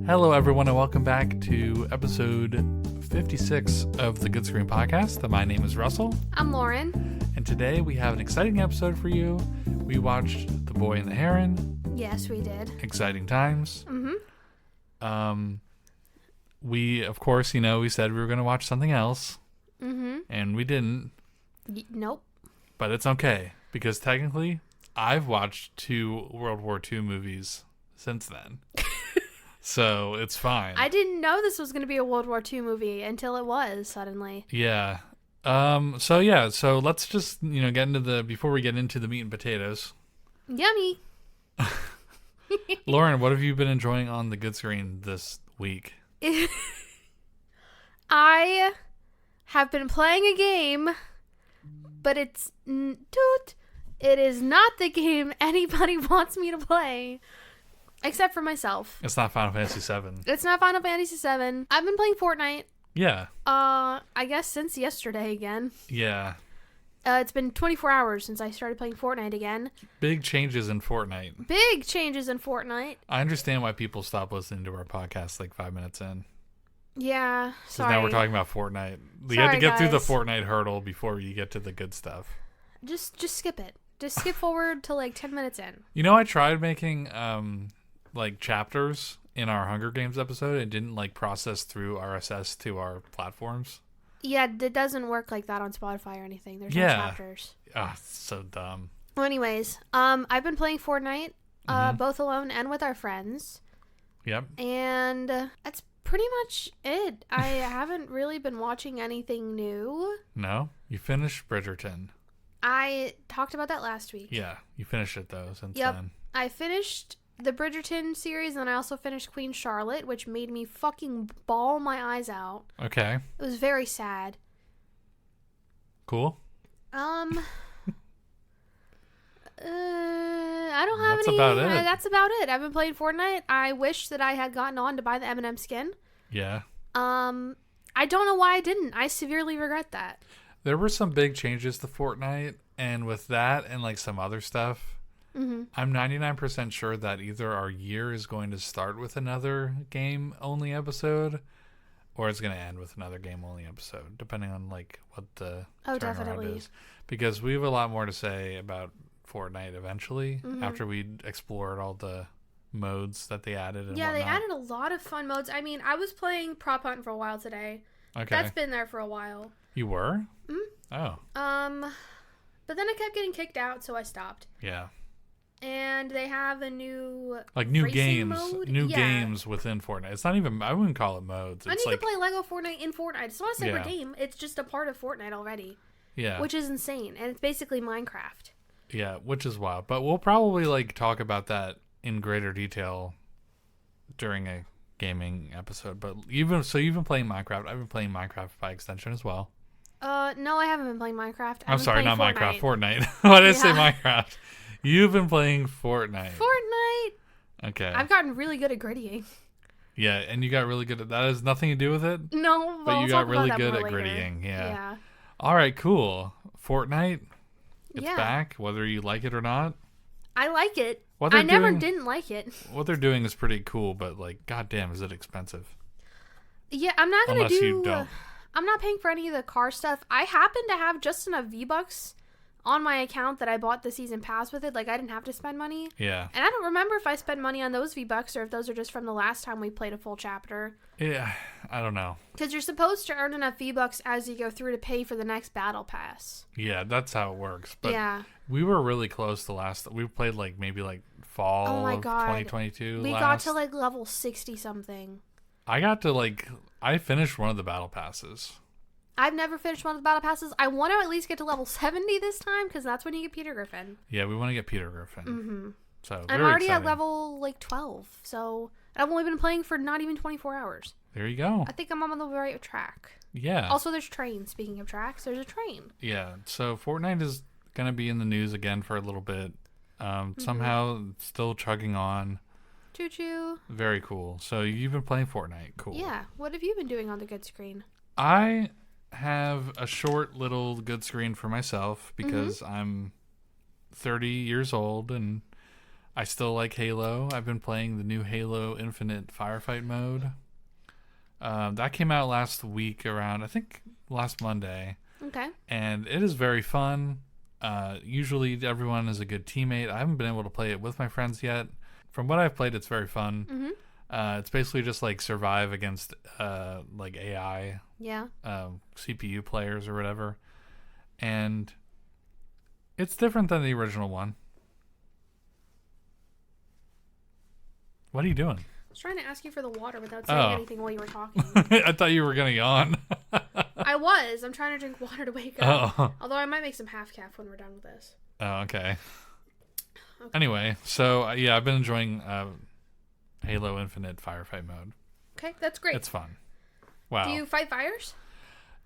Hello, everyone, and welcome back to episode 56 of the Good Screen Podcast. My name is Russell. I'm Lauren. And today we have an exciting episode for you. We watched The Boy and the Heron. Yes, we did. Exciting times. Mm-hmm. We, of course, we said we were going to watch something else. Mm-hmm. And we didn't. Nope. But it's okay, because technically, I've watched 2 World War II movies since then. So it's fine. I didn't know this was going to be a World War II movie until it was suddenly. Yeah. So let's just, get into before we get into the meat and potatoes. Yummy. Lauren, what have you been enjoying on the Good Screen this week? I have been playing a game, but it is not the game anybody wants me to play. Except for myself. It's not Final Fantasy VII. It's not Final Fantasy VII. I've been playing Fortnite. Yeah. I guess since yesterday again. Yeah. It's been 24 hours since I started playing Fortnite again. Big changes in Fortnite. Big changes in Fortnite. I understand why people stop listening to our podcast like 5 minutes in. Yeah, sorry. Because now we're talking about Fortnite. You have to get through the Fortnite hurdle before you get to the good stuff. Just skip it. Just skip forward to like 10 minutes in. I tried making chapters in our Hunger Games episode. It didn't process through RSS to our platforms. Yeah, it doesn't work like that on Spotify or anything. There's no chapters. Ah, so dumb. Well, anyways, I've been playing Fortnite, both alone and with our friends. Yep. And that's pretty much it. I haven't really been watching anything new. No? You finished Bridgerton. I talked about that last week. Yeah, you finished it though since Yep. then. I finished the Bridgerton series, and I also finished Queen Charlotte, which made me fucking bawl my eyes out. Okay. It was very sad. Cool. I don't have That's any. about it. That's about it. I've been playing Fortnite. I wish that I had gotten on to buy the M&M skin. Yeah. I don't know why I didn't. I severely regret that. There were some big changes to Fortnite, and with that and some other stuff, I'm 99% sure that either our year is going to start with another game-only episode, or it's going to end with another game-only episode, depending on what the turnaround is. Because we have a lot more to say about Fortnite eventually, after we explored all the modes that they added and whatnot. They added a lot of fun modes. I mean, I was playing Prop Hunt for a while today. Okay. That's been there for a while. You were? Oh. But then I kept getting kicked out, so I stopped. Yeah. And they have a new new racing games, mode? games within Fortnite. It's not even. I wouldn't call it modes. And you can play Lego Fortnite in Fortnite. It's not a separate game. It's just a part of Fortnite already. Yeah. Which is insane, and it's basically Minecraft. Yeah, which is wild. But we'll probably talk about that in greater detail during a gaming episode. But you've been playing Minecraft. I've been playing Minecraft by extension as well. No, I haven't been playing Minecraft. I'm sorry, not Minecraft. Fortnite. Why did I say Minecraft? You've been playing Fortnite. Okay. I've gotten really good at grittying. Yeah, and you got really good at that. Has nothing to do with it? No, but you got really good at later. grittying. Yeah. All right, cool. Fortnite. It's back, whether you like it or not. I like it. I never didn't like it. What they're doing is pretty cool, but goddamn, is it expensive? Yeah, I'm not gonna Unless you don't. I'm not paying for any of the car stuff. I happen to have just enough V-Bucks on my account that I bought the season pass with it. I didn't have to spend money. Yeah. And I don't remember if I spent money on those V-Bucks or if those are just from the last time we played a full chapter. Yeah, I don't know. Because you're supposed to earn enough V-Bucks as you go through to pay for the next battle pass. Yeah, that's how it works. But we were really close to we played maybe fall of 2022. We got to level 60 something. I got to I finished one of the battle passes. I've never finished one of the battle passes. I want to at least get to level 70 this time because that's when you get Peter Griffin. Yeah, we want to get Peter Griffin. Mm-hmm. So I'm already at level 12, so I've only been playing for not even 24 hours. There you go. I think I'm on the right track. Yeah. Also, there's trains. Speaking of tracks, there's a train. Yeah. So Fortnite is going to be in the news again for a little bit. Somehow still chugging on. Choo choo. Very cool. So you've been playing Fortnite. Cool. Yeah. What have you been doing on the good screen? I have a short little good screen for myself because I'm 30 years old and I still like Halo. I've been playing the new Halo Infinite Firefight mode. That came out last week around, I think, last Monday. Okay. And it is very fun. Usually everyone is a good teammate. I haven't been able to play it with my friends yet. From what I've played, it's very fun. Mm-hmm. It's basically just like survive against like AI, Yeah. CPU players or whatever. And it's different than the original one. What are you doing? I was trying to ask you for the water without saying anything while you were talking. I thought you were going to yawn. I was. I'm trying to drink water to wake up. Oh. Although I might make some half calf when we're done with this. Oh, okay. Anyway, so yeah, I've been enjoying Halo Infinite Firefight mode. Okay, that's great. It's fun. Wow. Do you fight fires?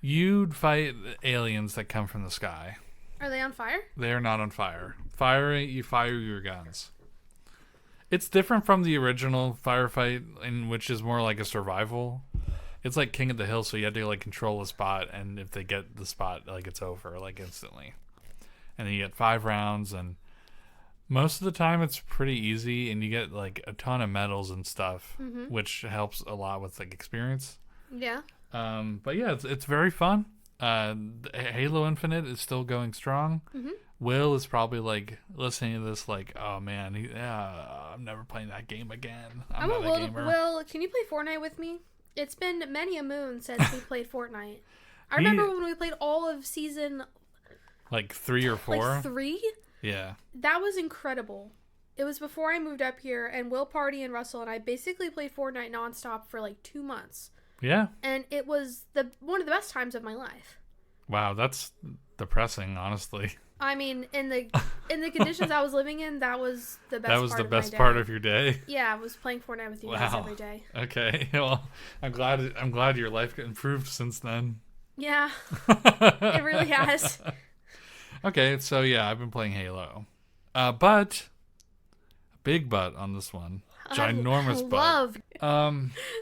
You'd fight aliens that come from the sky. Are they on fire? They are not on fire. You fire your guns. It's different from the original Firefight, in which is more like a survival. It's like King of the Hill, so you have to like control a spot, and if they get the spot, like it's over like instantly. And then you get 5 rounds, and most of the time it's pretty easy, and you get like a ton of medals and stuff, which helps a lot with like experience. Yeah. But yeah, it's very fun. Halo Infinite is still going strong. Mm-hmm. Will is probably like listening to this like, oh man, I'm never playing that game again. I'm not a gamer. Will, can you play Fortnite with me? It's been many a moon since we played Fortnite. I remember when we played all of season... Like 3 or 4? Like 3? Yeah. That was incredible. It was before I moved up here, and Will Party and Russell and I basically played Fortnite nonstop for like 2 months. Yeah. And it was one of the best times of my life. Wow, that's depressing, honestly. I mean, in the conditions I was living in, that was the best. That was the best part of your day. Yeah, I was playing Fortnite with you guys every day. Okay, well, I'm glad your life improved since then. Yeah, it really has. Okay, so yeah, I've been playing Halo, but big butt on this one, ginormous butt.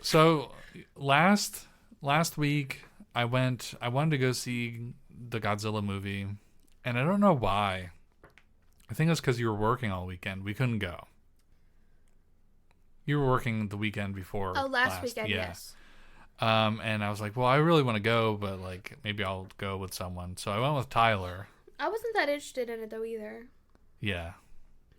So last week I wanted to go see the Godzilla movie. And I don't know why. I think it's because you were working all weekend. We couldn't go. You were working the weekend before. Oh, last weekend, yeah. Yes. And I was like, well, I really want to go, but like maybe I'll go with someone. So I went with Tyler. I wasn't that interested in it though either. Yeah.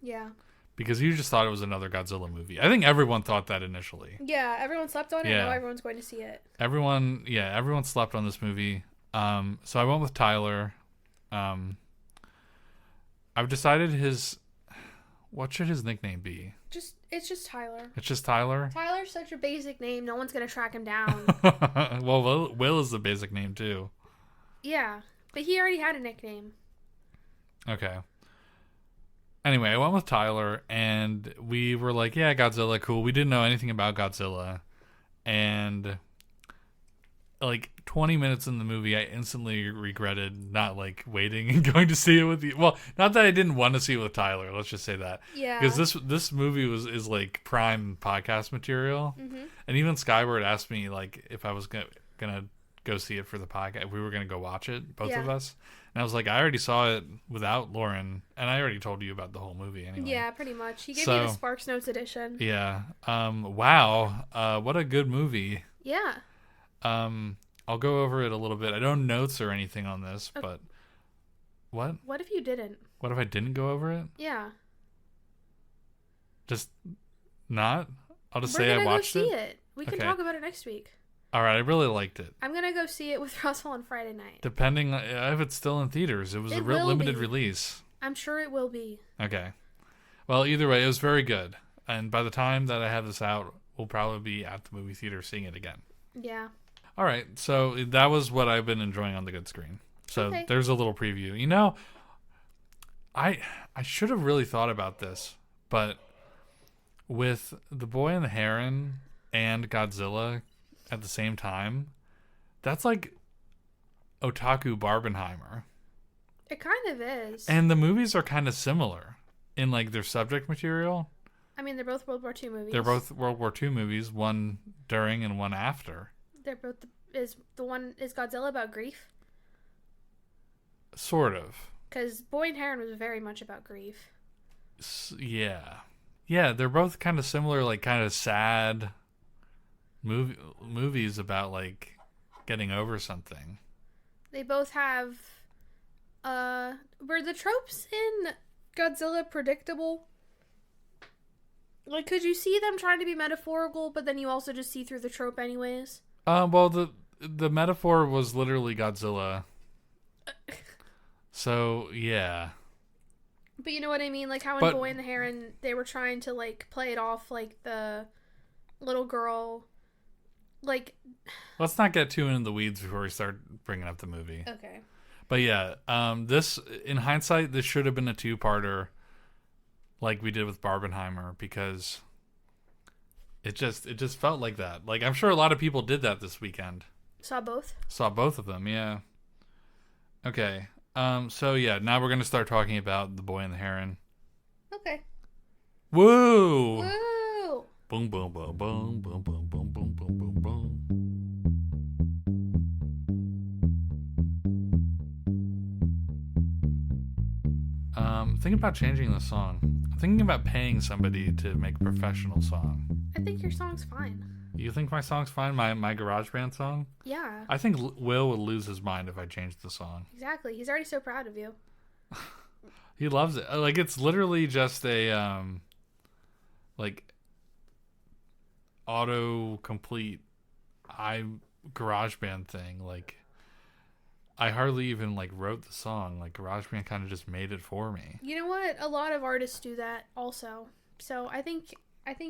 Yeah. Because you just thought it was another Godzilla movie. I think everyone thought that initially. Yeah, everyone slept on it. Yeah. Now everyone's going to see it. Everyone slept on this movie. So I went with Tyler. I've decided what should his nickname be? It's just Tyler. It's just Tyler? Tyler's such a basic name. No one's going to track him down. Well, Will is the basic name too. Yeah, but he already had a nickname. Okay. Anyway, I went with Tyler, and we were like, yeah, Godzilla, cool. We didn't know anything about Godzilla. And like 20 minutes in the movie, I instantly regretted not like waiting and going to see it with you. Well, not that I didn't want to see it with Tyler. Let's just say that. Yeah. Because this movie is like prime podcast material. Mm-hmm. And even Skyward asked me like if I was gonna go see it for the podcast. If we were gonna go watch it, both of us. And I was like, I already saw it without Lauren, and I already told you about the whole movie anyway. Yeah, pretty much. He gave me the Sparks Notes edition. Yeah. Wow. What a good movie. Yeah. I'll go over it a little bit. I don't have notes or anything on this, but what? What if you didn't? What if I didn't go over it? Yeah. Just not? I'll just say I watched it. We're gonna go see it. We can talk about it next week. All right, I really liked it. I'm gonna go see it with Russell on Friday night. Depending if it's still in theaters. It was a real limited release. I'm sure it will be. Okay. Well, either way, it was very good. And by the time that I have this out, we'll probably be at the movie theater seeing it again. Yeah. All right, so that was what I've been enjoying on the good screen. So There's a little preview. You know, I should have really thought about this, but with The Boy and the Heron and Godzilla at the same time, that's like Otaku Barbenheimer. It kind of is. And the movies are kind of similar in like their subject material. I mean, they're both World War II movies. They're both World War II movies, one during and one after. They're both is Godzilla about grief? Sort of. Because Boy and Heron was very much about grief. Yeah. Yeah, they're both kind of similar, like kind of sad movies about like getting over something. They both have were the tropes in Godzilla predictable? Like, could you see them trying to be metaphorical, but then you also just see through the trope anyways? Well, the metaphor was literally Godzilla. So yeah. But you know what I mean? Like how in Boy and the Heron, they were trying to like play it off like the little girl. Like, let's not get too into the weeds before we start bringing up the movie. Okay. But yeah, this in hindsight, this should have been a two-parter, like we did with Barbenheimer, because it just felt like that. Like I'm sure a lot of people did that this weekend. Saw both of them, yeah. Okay. So yeah, now we're gonna start talking about The Boy and the Heron. Okay. Woo! Woo! Boom, boom, boom, boom, boom, boom, boom, boom, boom, boom, boom. Thinking about changing the song. I'm thinking about paying somebody to make a professional song. I think your song's fine. You think my song's fine? My GarageBand song? Yeah. I think Will would lose his mind if I changed the song. Exactly. He's already so proud of you. He loves it. Like, it's literally just a like auto-complete GarageBand thing. Like, I hardly even like wrote the song. Like, GarageBand kind of just made it for me. You know what? A lot of artists do that also. So I think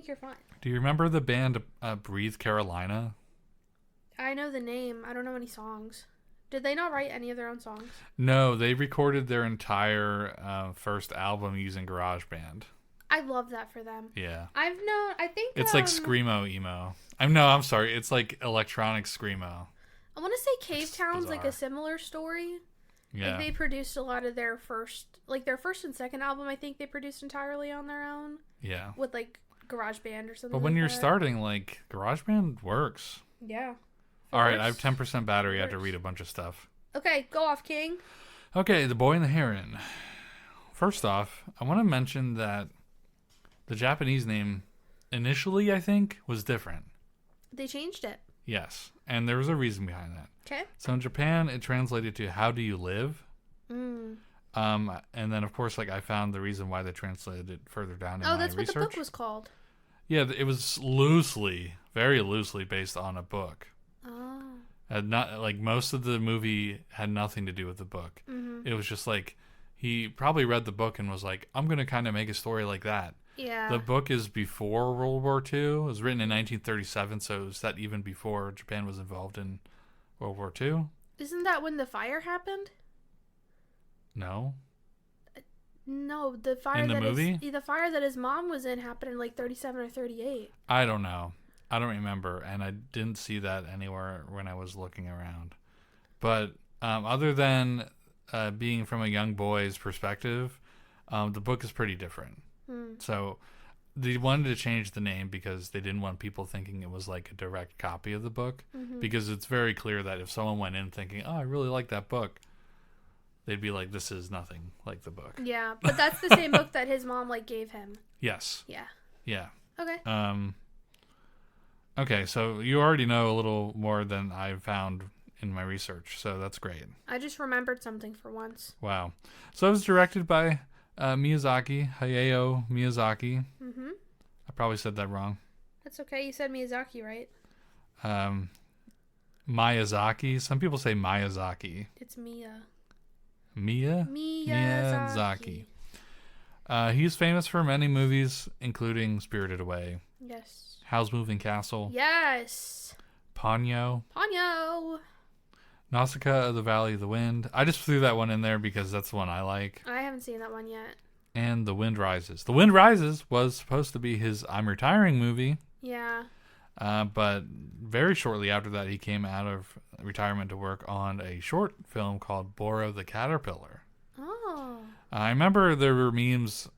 you're fine. Do you remember the band Breathe Carolina? I know the name. I don't know any songs. Did they not write any of their own songs? No, they recorded their entire first album using GarageBand. I love that for them. Yeah. I think it's like screamo emo. I'm sorry. It's like electronic screamo. I want to say Cave Town's like a similar story. Yeah. Like they produced a lot of their first and second album. I think they produced entirely on their own. Yeah. With like GarageBand or something. But when you're starting, like GarageBand works. Yeah. All right, I have 10% battery. I have to read a bunch of stuff. Okay, go off, King. Okay, The Boy and the Heron. First off, I want to mention that the Japanese name initially, I think, was different. They changed it. Yes, and there was a reason behind that. Okay. So in Japan, it translated to "How do you live?" Mm. And then of course, like I found the reason why they translated it further down in my research. Oh, that's what the book was called. Yeah, it was very loosely based on a book. Oh. Not like most of the movie had nothing to do with the book. Mm-hmm. It was just like he probably read the book and was like, "I'm gonna kind of make a story like that." Yeah. The book is before World War II. It was written in 1937, so it was set even before Japan was involved in World War II. Isn't that when the fire happened? No. No, the fire in the movie? The fire that his mom was in happened in like 37 or 38. I don't know. I don't remember, and I didn't see that anywhere when I was looking around. But other than being from a young boy's perspective, the book is pretty different. So they wanted to change the name because they didn't want people thinking it was like a direct copy of the book. Mm-hmm. Because it's very clear that if someone went in thinking, "Oh, I really like that book," they'd be like, "This is nothing like the book." Yeah, but that's the same book that his mom like gave him. Yes. Yeah. Yeah. Okay. Okay, so you already know a little more than I found in my research, so that's great. I just remembered something for once. Wow. So it was directed by Miyazaki, Hayao Miyazaki. Mm-hmm. I probably said that wrong. That's okay. You said Miyazaki, right? Miyazaki. Some people say Miyazaki. It's Mia. Miyazaki. He's famous for many movies, including Spirited Away. Yes. Howl's Moving Castle. Yes. Ponyo. Nausicaa of the Valley of the Wind. I just threw that one in there because that's the one I like. I haven't seen that one yet. And The Wind Rises. The Wind Rises was supposed to be his I'm Retiring movie. Yeah. But very shortly after that, he came out of retirement to work on a short film called Boro the Caterpillar. Oh. I remember there were memes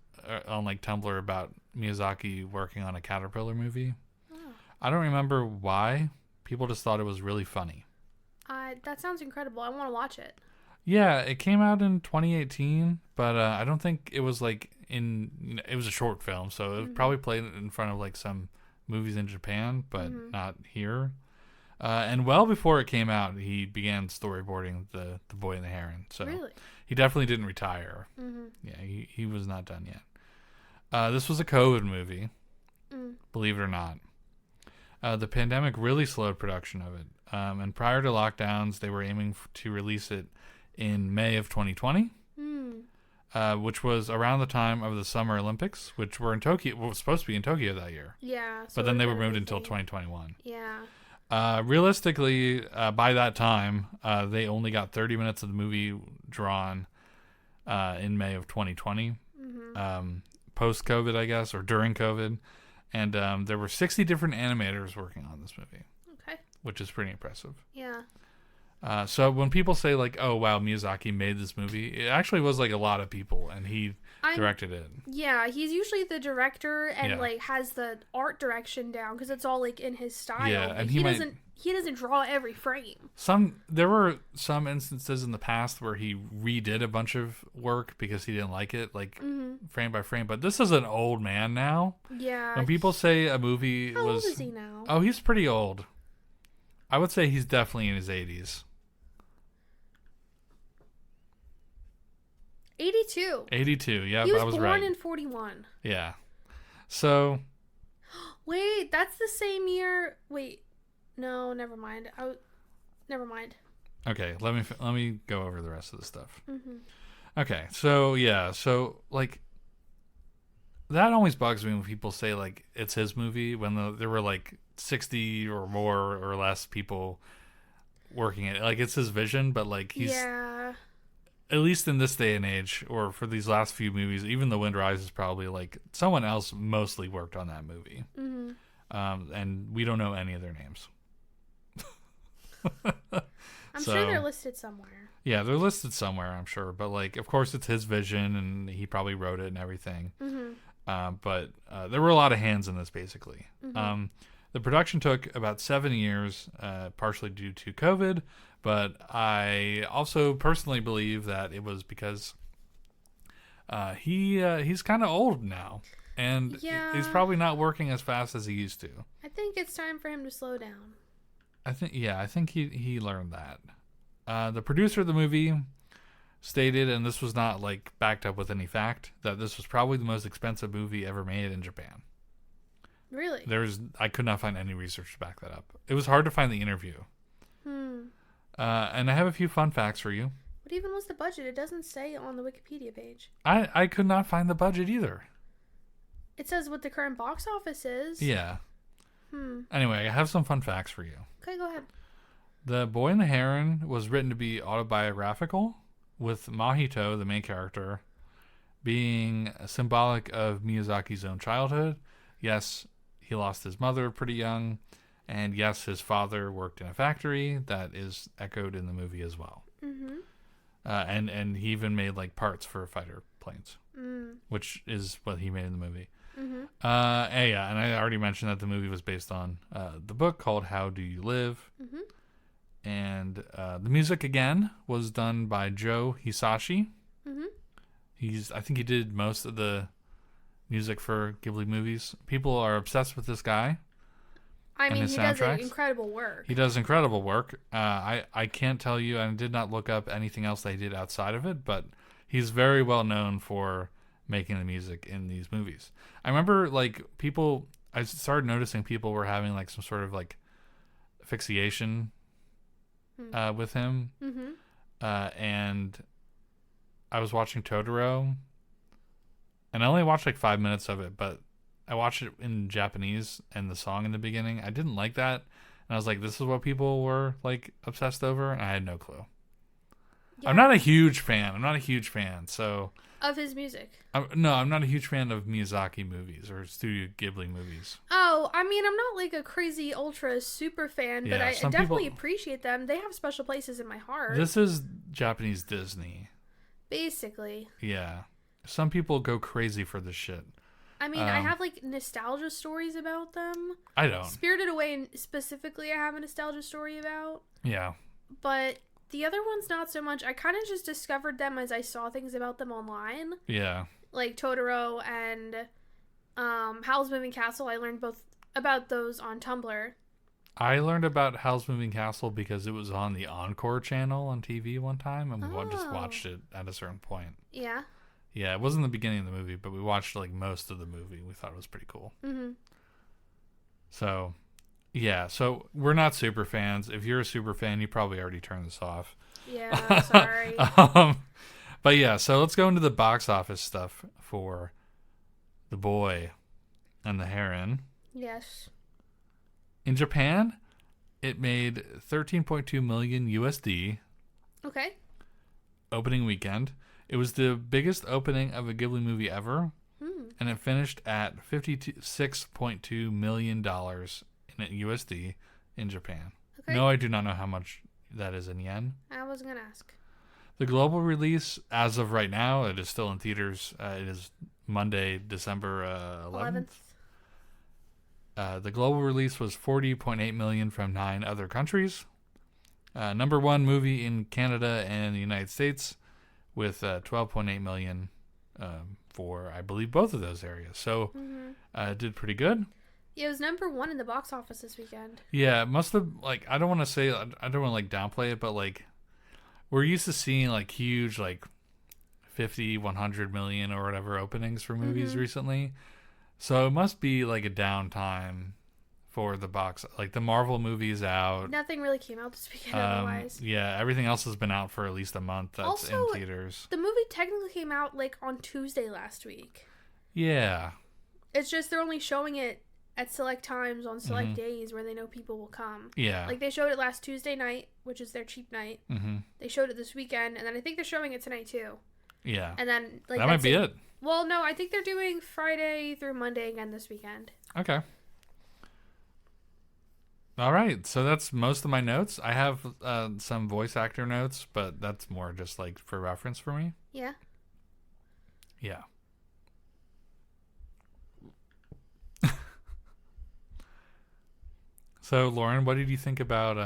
on like Tumblr about Miyazaki working on a caterpillar movie. Oh. I don't remember why. People just thought it was really funny. That sounds incredible. I want to watch it. Yeah, it came out in 2018, but I don't think it was like it was a short film, so it probably played in front of like some movies in Japan, but not here. And well before it came out, he began storyboarding the Boy and the Heron. So Really? he definitely didn't retire. Yeah, he was not done yet. This was a COVID movie, believe it or not. The pandemic really slowed production of it. And prior to lockdowns, they were aiming to release it in May of 2020, which was around the time of the Summer Olympics, which were in Tokyo. Was supposed to be in Tokyo that year. Yeah. So But then they were moved until 2021. Yeah. Realistically, by that time, they only got 30 minutes of the movie drawn in May of 2020, post-COVID, I guess, or during COVID. And there were 60 different animators working on this movie. Okay. Which is pretty impressive. Yeah. So when people say, like, oh, wow, Miyazaki made this movie, it actually was, like, a lot of people, and he directed it. Yeah, he's usually the director and, like, has the art direction down, because it's all, like, in his style. Yeah, like, and he doesn't draw every frame. There were some instances in the past where he redid a bunch of work because he didn't like it, like, frame by frame. But this is an old man now. Yeah. When people say a movie How old is he now? Oh, he's pretty old. I would say he's definitely in his 80s. 82. 82, yeah, He was I was born right. in 41. Yeah. So... Wait, that's the same year... Wait. No, never mind. Never mind. Okay, let me go over the rest of the stuff. Okay, so, yeah, so, like... That always bugs me when people say, like, it's his movie, when there were, like, 60 or more or less people working it. Like, it's his vision, but, like, he's... Yeah... At least in this day and age, or for these last few movies, even The Wind Rises, probably like someone else mostly worked on that movie, and we don't know any of their names. I'm sure they're listed somewhere. Yeah, they're listed somewhere, I'm sure. But like, of course, it's his vision, and he probably wrote it and everything. But there were a lot of hands in this, basically. The production took about 7 years, partially due to COVID. But I also personally believe that it was because he's kind of old now, and he's probably not working as fast as he used to. I think it's time for him to slow down. I think he learned that. The producer of the movie stated, and this was not like backed up with any fact, that this was probably the most expensive movie ever made in Japan. Really? I could not find any research to back that up. It was hard to find the interview. And I have a few fun facts for you. What even was the budget? It doesn't say on the Wikipedia page. I could not find the budget either. It says what the current box office is. Yeah. Anyway, I have some fun facts for you. Okay, go ahead. The Boy and the Heron was written to be autobiographical, with Mahito, the main character, being symbolic of Miyazaki's own childhood. Yes, he lost his mother pretty young. And yes, his father worked in a factory. That is echoed in the movie as well. And he even made like parts for fighter planes, which is what he made in the movie. And I already mentioned that the movie was based on the book called How Do You Live? And the music again was done by Joe Hisashi. I think he did most of the music for Ghibli movies. People are obsessed with this guy. I mean, he does incredible work. He does incredible work. I can't tell you, and I did not look up anything else that he did outside of it, but he's very well known for making the music in these movies. I remember, like, I started noticing people were having, like, some sort of, like, asphyxiation with him. And I was watching Totoro, and I only watched, like, 5 minutes of it, but I watched it in Japanese, and the song in the beginning, I didn't like that. And I was like, this is what people were, like, obsessed over? And I had no clue. Yeah. I'm not a huge fan, so... Of his music? No, I'm not a huge fan of Miyazaki movies or Studio Ghibli movies. Oh, I mean, I'm not, like, a crazy, ultra, super fan, but I definitely appreciate them. They have special places in my heart. This is Japanese Disney. Basically. Yeah. Some people go crazy for this shit. I mean, I have, like, nostalgia stories about them. I don't. Spirited Away, specifically, I have a nostalgia story about. Yeah. But the other ones, not so much. I kind of just discovered them as I saw things about them online. Yeah. like Totoro and Howl's Moving Castle. I learned both about those on Tumblr. I learned about Howl's Moving Castle because it was on the Encore channel on TV one time, and we just watched it at a certain point. Yeah. Yeah, it wasn't the beginning of the movie, but we watched like most of the movie. We thought it was pretty cool. Mm-hmm. So, yeah. So we're not super fans. If you're a super fan, you probably already turned this off. Yeah, sorry. But yeah, so let's go into the box office stuff for The Boy and the Heron. Yes. In Japan, it made 13.2 million USD. Okay. Opening weekend. It was the biggest opening of a Ghibli movie ever, and it finished at $56.2 million in USD in Japan. Okay. No, I do not know how much that is in yen. I was going to ask. The global release, as of right now, it is still in theaters. It is Monday, December 11th. The global release was 40.8 million from 9 other countries. Number one movie in Canada and the United States, with 12.8 million for, I believe, both of those areas. So it did pretty good. Yeah, it was number one in the box office this weekend. Yeah, it must have, like, I don't want to like downplay it, but like we're used to seeing like huge like 50, 100 million or whatever openings for movies recently. So it must be like a downtime for the box. Like the Marvel movie's out. Nothing really came out this weekend otherwise. Yeah, everything else has been out for at least a month. That's also, in theaters. The movie technically came out like on Tuesday last week. Yeah. It's just they're only showing it at select times on select days where they know people will come. Yeah. Like they showed it last Tuesday night, which is their cheap night. They showed it this weekend, and then I think they're showing it tonight too. Yeah. And then like that might be it. Well, no, I think they're doing Friday through Monday again this weekend. Okay. All right, so that's most of my notes. I have some voice actor notes, but that's more just like for reference for me. Yeah. Yeah. So, Lauren, what did you think about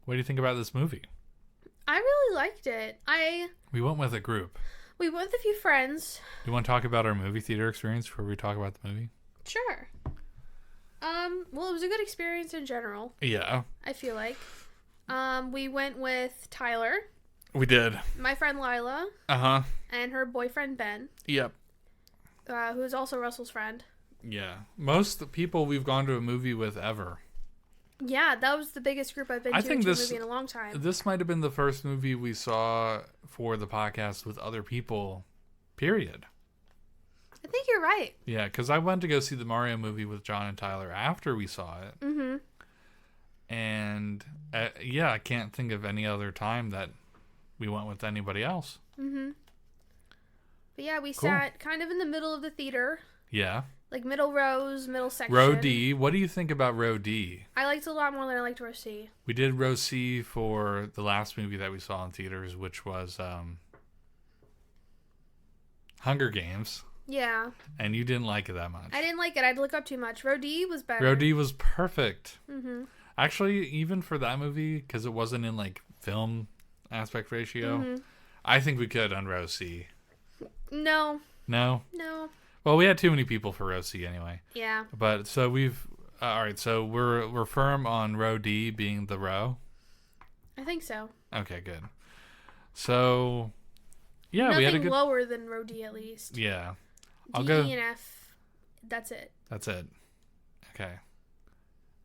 this movie? I really liked it. We went with a group. We went with a few friends. Do you want to talk about our movie theater experience before we talk about the movie? Sure. Well, it was a good experience in general. Yeah. I feel like. We went with Tyler. We did. My friend Lila. Uh-huh. And her boyfriend Ben. Yep. Who's also Russell's friend. Yeah. Most people we've gone to a movie with ever. Yeah, that was the biggest group I've been to a movie in a long time. This might have been the first movie we saw for the podcast with other people, period. I think you're right. Yeah, because I went to go see the Mario movie with John and Tyler after we saw it. Mm-hmm. And, I can't think of any other time that we went with anybody else. Mm-hmm. But yeah, we sat kind of in the middle of the theater. Yeah. Like middle rows, middle section. Row D. What do you think about Row D? I liked it a lot more than I liked Row C. We did Row C for the last movie that we saw in theaters, which was Hunger Games. Yeah. And you didn't like it that much. I didn't like it. I'd look up too much. Row D was better. Row D was perfect. Mm-hmm. Actually, even for that movie, because it wasn't in like film aspect ratio, I think we could on Row C. No. No? No. Well, we had too many people for Row C anyway. Yeah. But so we've all right. So we're firm on Row D being the row. I think so. Okay, good. So yeah, nothing we had a good lower than Row D at least. Yeah. D, E, and F. That's it. That's it. Okay.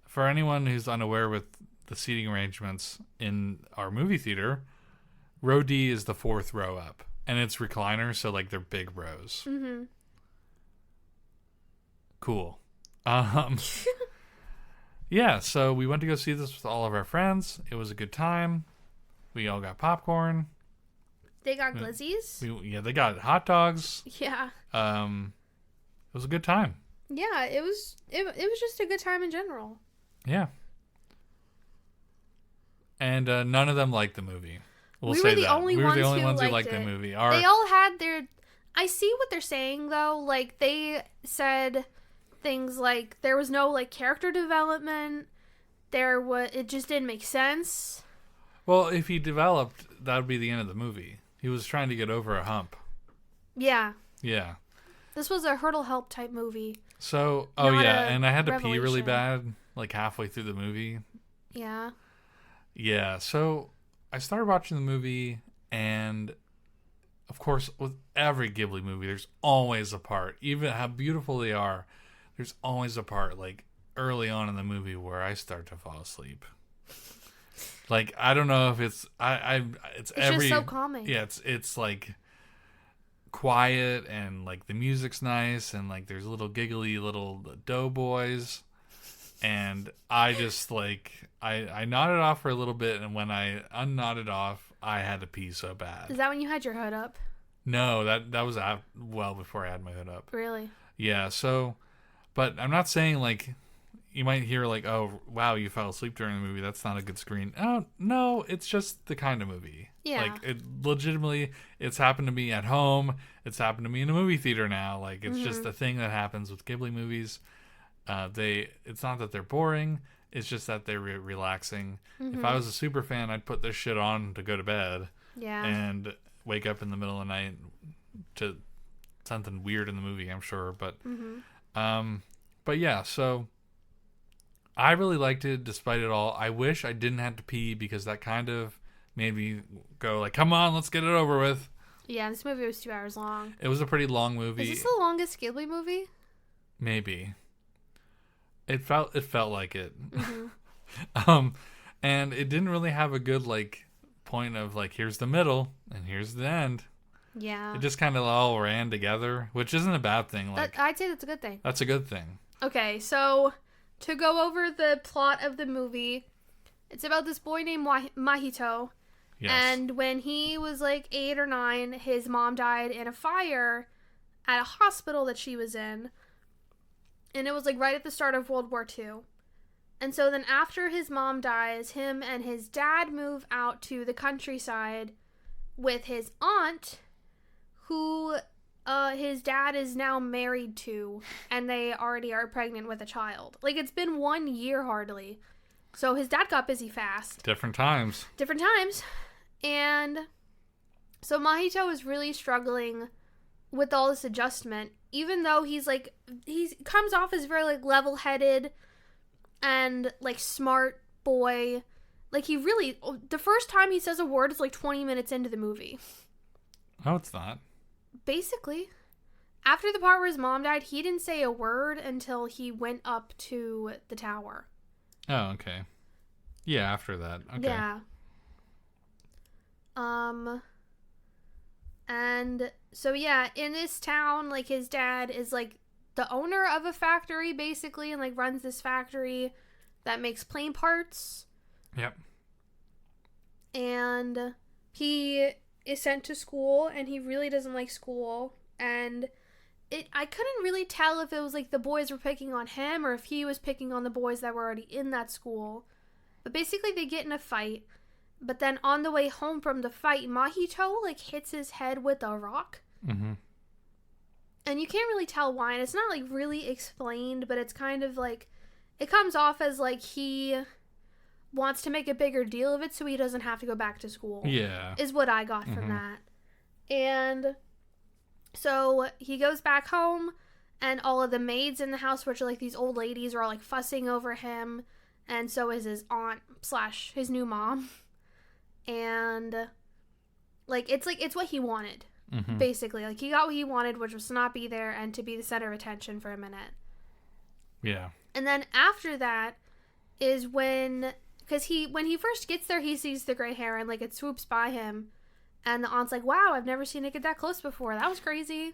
For anyone who's unaware with the seating arrangements in our movie theater, Row D is the fourth row up, and it's recliner, so like they're big rows. Mm-hmm. Cool. Yeah, so we went to go see this with all of our friends. It was a good time. We all got popcorn. They got glizzies. They got hot dogs. Yeah. It was a good time. Yeah, it was just a good time in general. Yeah. And none of them liked the movie. We were the only ones who liked the movie. They all had their... I see what they're saying, though. Like, they said things like there was no, like, character development. It just didn't make sense. Well, if he developed, that would be the end of the movie. He was trying to get over a hump. Yeah. Yeah. This was a hurdle help type movie. So, and I had to pee really bad, like halfway through the movie. Yeah. Yeah, so I started watching the movie, and of course, with every Ghibli movie, there's always a part, even how beautiful they are, there's always a part, like, early on in the movie where I start to fall asleep. Like, I don't know if it's, it's every... just so calming. Yeah, it's like quiet, and like the music's nice, and like there's little giggly little doughboys, and I just like I nodded off for a little bit, and when I unnodded off, I had to pee so bad. Is that when you had your hood up? No, that was well before I had my hood up. Really? Yeah. So, but I'm not saying like you might hear like, oh wow, you fell asleep during the movie. That's not a good screen. Oh no, it's just the kind of movie. Yeah. Like it legitimately, it's happened to me at home. It's happened to me in a movie theater now. Like it's just a thing that happens with Ghibli movies. It's not that they're boring. It's just that they're relaxing. If I was a super fan, I'd put this shit on to go to bed. Yeah. And wake up in the middle of the night to something weird in the movie, I'm sure. But yeah, so I really liked it despite it all. I wish I didn't have to pee because that kind of made me go like, come on, let's get it over with. Yeah, this movie was 2 hours long. It was a pretty long movie. Is this the longest Ghibli movie? Maybe. It felt like it. And it didn't really have a good like point of like, here's the middle and here's the end. Yeah. It just kind of all ran together, which isn't a bad thing. Like I'd say that's a good thing. That's a good thing. Okay, so to go over the plot of the movie, it's about this boy named Mahito. Yes. And when he was like 8 or 9, his mom died in a fire at a hospital that she was in. And it was like right at the start of World War II. And so then after his mom dies, him and his dad move out to the countryside with his aunt, who his dad is now married to, and they already are pregnant with a child. Like, it's been 1 year hardly. So his dad got busy fast. Different times. And so Mahito is really struggling with all this adjustment, even though he comes off as very like level-headed and like smart boy. Like he really, the first time he says a word is like 20 minutes into the movie. Oh, it's not. Basically. After the part where his mom died, he didn't say a word until he went up to the tower. Oh, okay. Yeah, after that. Okay. Yeah. And so yeah, in this town, like his dad is like the owner of a factory basically, and like runs this factory that makes plane parts. Yep. And he is sent to school, and he really doesn't like school, and I couldn't really tell if it was like the boys were picking on him or if he was picking on the boys that were already in that school. But basically they get in a fight. But then on the way home from the fight, Mahito like hits his head with a rock. Mm-hmm. And you can't really tell why. And it's not like really explained, but it's kind of like, it comes off as like he wants to make a bigger deal of it so he doesn't have to go back to school. Yeah. Is what I got from that. And so he goes back home, and all of the maids in the house, which are like these old ladies, are all like fussing over him. And so is his aunt / his new mom. And it's what he wanted, basically. Like he got what he wanted, which was to not be there and to be the center of attention for a minute. Yeah. And then after that is when he first gets there, he sees the gray hair and like it swoops by him, and the aunt's like, "Wow, I've never seen it get that close before. That was crazy."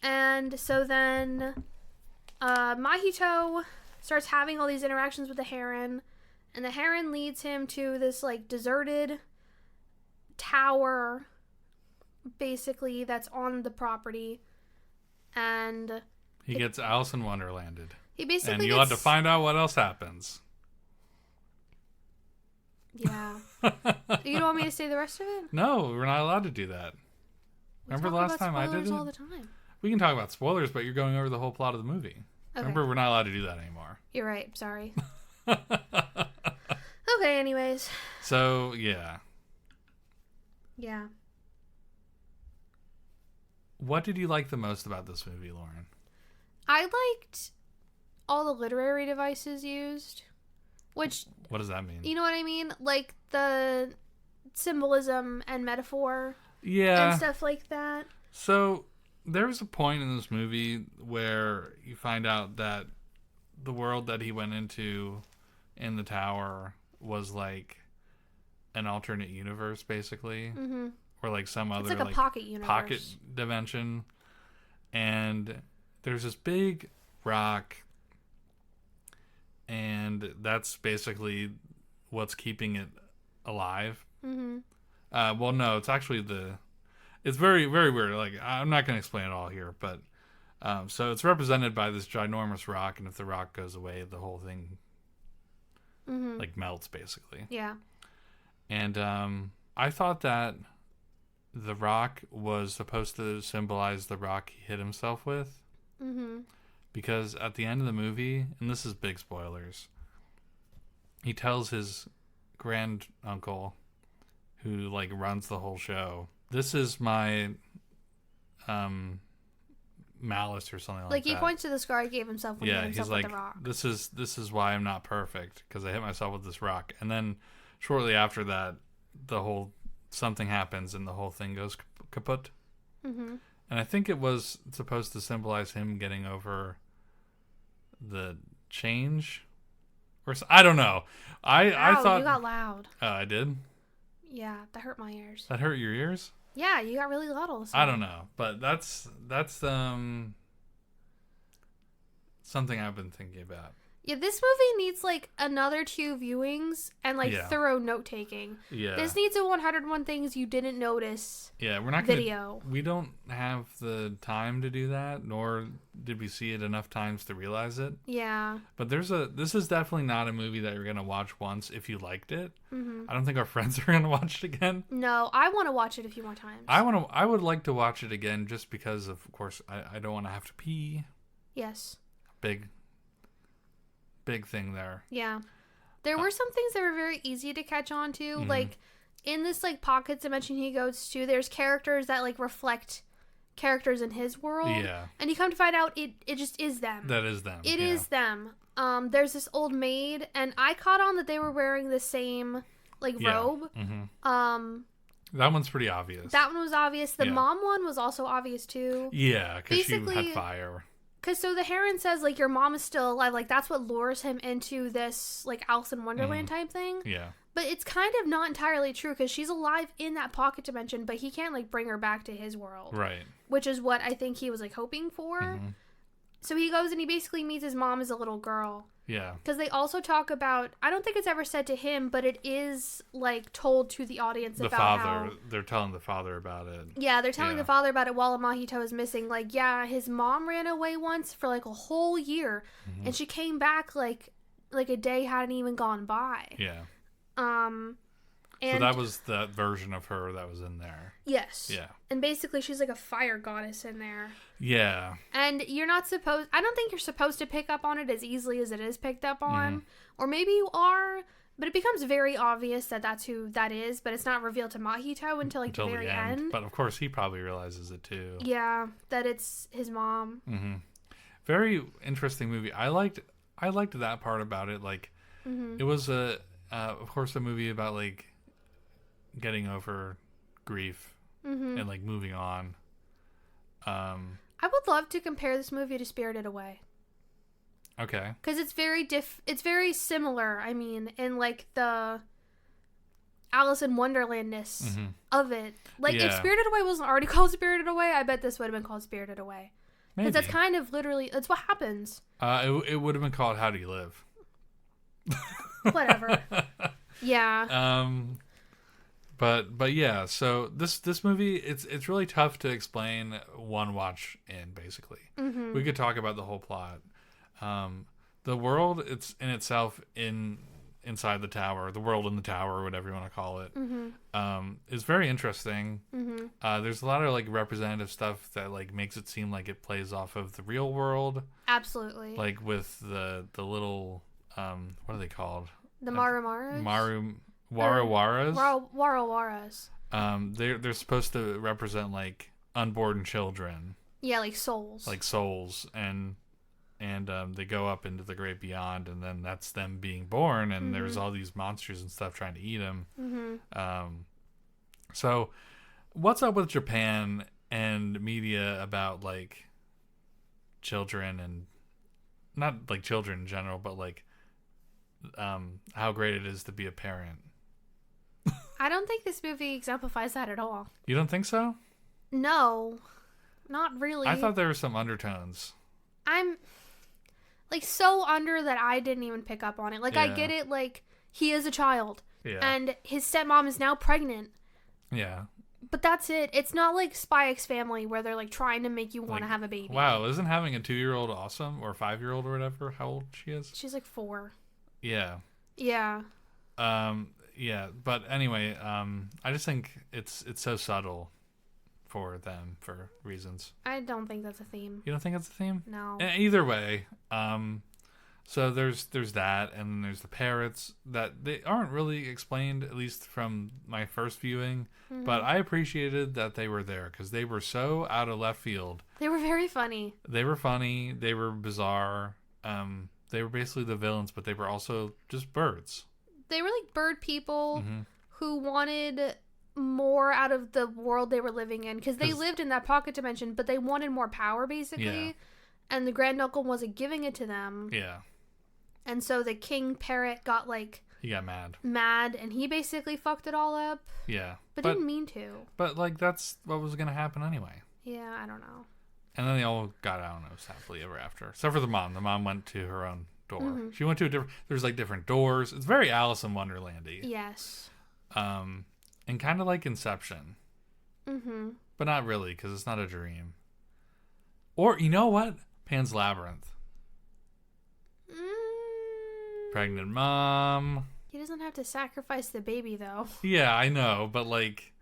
And so then Mahito starts having all these interactions with the heron, and the heron leads him to this like deserted tower basically that's on the property, and he gets Alice in Wonderlanded. He basically and you'll have to find out what else happens. Yeah. You don't want me to say the rest of it? No, we're not allowed to do that. Remember the last time I did it? All the time. We can talk about spoilers, but you're going over the whole plot of the movie. Okay. Remember, we're not allowed to do that anymore. You're right. Sorry. Okay, anyways. So, yeah. Yeah. What did you like the most about this movie, Lauren? I liked all the literary devices used, which... What does that mean? You know what I mean? Like the symbolism and metaphor Yeah. and stuff like that. So there's a point in this movie where you find out that the world that he went into in the tower was like an alternate universe, basically. Mm-hmm. Or like some other It's like a pocket universe. Pocket dimension. And there's this big rock, and that's basically what's keeping it alive. Mm-hmm. Well, no, it's actually it's very, very weird. Like, I'm not going to explain it all here, but so it's represented by this ginormous rock, and if the rock goes away, the whole thing like melts, basically. Yeah. And I thought that the rock was supposed to symbolize the rock he hit himself with. Mm-hmm. Because at the end of the movie, and this is big spoilers, he tells his grand uncle, who like runs the whole show, this is my malice or something like that. Like he points to the scar he gave himself when he hit himself he's with like, the rock. this is why I'm not perfect, because I hit myself with this rock. And then shortly after that, something happens and the whole thing goes kaput. Mm-hmm. And I think it was supposed to symbolize him getting over the change, or I don't know. I thought you got loud. I did. Yeah, that hurt my ears. That hurt your ears? Yeah, you got really loud all of a I sudden. don't know, but that's something I've been thinking about. Yeah, this movie needs like another 2 viewings and like Yeah. thorough note taking. Yeah. This needs a 101 things you didn't notice. Yeah, we're not video. We don't have the time to do that, nor did we see it enough times to realize it. Yeah. But this is definitely not a movie that you're gonna watch once if you liked it. Mm-hmm. I don't think our friends are gonna watch it again. No, I want to watch it a few more times. I would like to watch it again just because of course I don't want to have to pee. Yes. Big thing there. Yeah. There were some things that were very easy to catch on to. Mm-hmm. Like, in this, like, pocket dimension he goes to, there's characters that, like, reflect characters in his world. Yeah. And you come to find out it just is them. That is them. It is them. There's this old maid, and I caught on that they were wearing the same, like, robe. Mm-hmm. That one's pretty obvious. That one was obvious. The mom one was also obvious, too. Yeah, because she had fire. Because so the Heron says, like, your mom is still alive. Like, that's what lures him into this, like, Alice in Wonderland type thing. Yeah. But it's kind of not entirely true because she's alive in that pocket dimension, but he can't, like, bring her back to his world. Right. Which is what I think he was, like, hoping for. Mm-hmm. So he goes and he basically meets his mom as a little girl. Yeah. Because they also talk about, I don't think it's ever said to him, but it is, like, told to the audience about how... They're telling the father about it. Yeah, they're telling the father about it while Mahito is missing. Like, yeah, his mom ran away once for, like, a whole year. Mm-hmm. And she came back, like a day hadn't even gone by. Yeah. And so that was that version of her that was in there. Yes. Yeah. And basically she's like a fire goddess in there. Yeah. And you're not supposed... I don't think you're supposed to pick up on it as easily as it is picked up on. Mm-hmm. Or maybe you are, but it becomes very obvious that that's who that is, but it's not revealed to Mahito until the very end. But of course he probably realizes it too. Yeah, that it's his mom. Mm-hmm. Very interesting movie. I liked that part about it. Like, it was of course a movie about like getting over grief and like moving on. I would love to compare this movie to Spirited Away. Okay. Because it's it's very similar, I mean, in like the Alice in Wonderland-ness of it. Like, if Spirited Away wasn't already called Spirited Away, I bet this would have been called Spirited Away. Because that's kind of literally, that's what happens. It would have been called How Do You Live? Whatever. Yeah. But yeah, so this movie, it's really tough to explain one watch in, basically. Mm-hmm. We could talk about the whole plot. The world it's in itself inside the tower, the world in the tower, whatever you want to call it, is very interesting. Mm-hmm. There's a lot of like representative stuff that like makes it seem like it plays off of the real world. Absolutely. Like with the little what are they called? The Marumaras? Warawaras. Warawaras. They're supposed to represent like unborn children. Yeah, like souls. Like souls, and they go up into the great beyond, and then that's them being born, and there's all these monsters and stuff trying to eat them. So what's up with Japan and media about like children, and not like children in general, but like how great it is to be a parent? I don't think this movie exemplifies that at all. You don't think so? No, not really. I thought there were some undertones. I'm like so under that I didn't even pick up on it. Like, I get it, like, he is a child. Yeah. And his stepmom is now pregnant. Yeah. But that's it. It's not like Spy X Family where they're like trying to make you want to have a baby. Wow, isn't having a 2-year-old awesome? Or 5-year-old or whatever? How old she is? She's like 4. Yeah. Yeah. Yeah, but anyway, I just think it's so subtle for them for reasons. I don't think that's a theme. You don't think it's a theme? No. Either way, so there's that, and then there's the parrots that they aren't really explained, at least from my first viewing. But I appreciated that they were there because they were so out of left field. They were very funny. They were funny. They were bizarre. They were basically the villains, but they were also just birds. They were like bird people who wanted more out of the world they were living in, because they lived in that pocket dimension, but they wanted more power, basically. And the Grand Uncle wasn't giving it to them. Yeah. And so the king parrot got like... He got mad. And he basically fucked it all up. Yeah. But didn't mean to. But, like, that's what was going to happen anyway. Yeah, I don't know. And then they all got out, and it was happily ever after. Except for the mom. The mom went to her own door. She went to a different... There's, like, different doors. It's very Alice in Wonderland-y. Yes. And kind of like Inception. But not really, because it's not a dream. Or, you know what? Pan's Labyrinth. Pregnant mom. He doesn't have to sacrifice the baby, though. Yeah, I know, but like,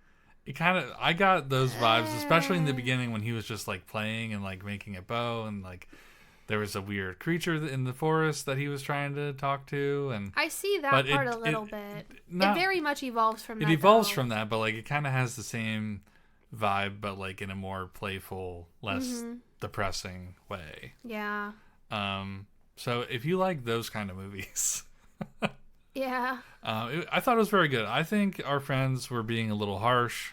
it kind of, I got those vibes, especially in the beginning when he was just like playing and like making a bow, and like there was a weird creature in the forest that he was trying to talk to, and I see that part a little bit. It very much evolves from that. It evolves from that, but like it kind of has the same vibe, but like in a more playful, less depressing way. Yeah. So if you like those kind of movies, yeah, I thought it was very good. I think our friends were being a little harsh,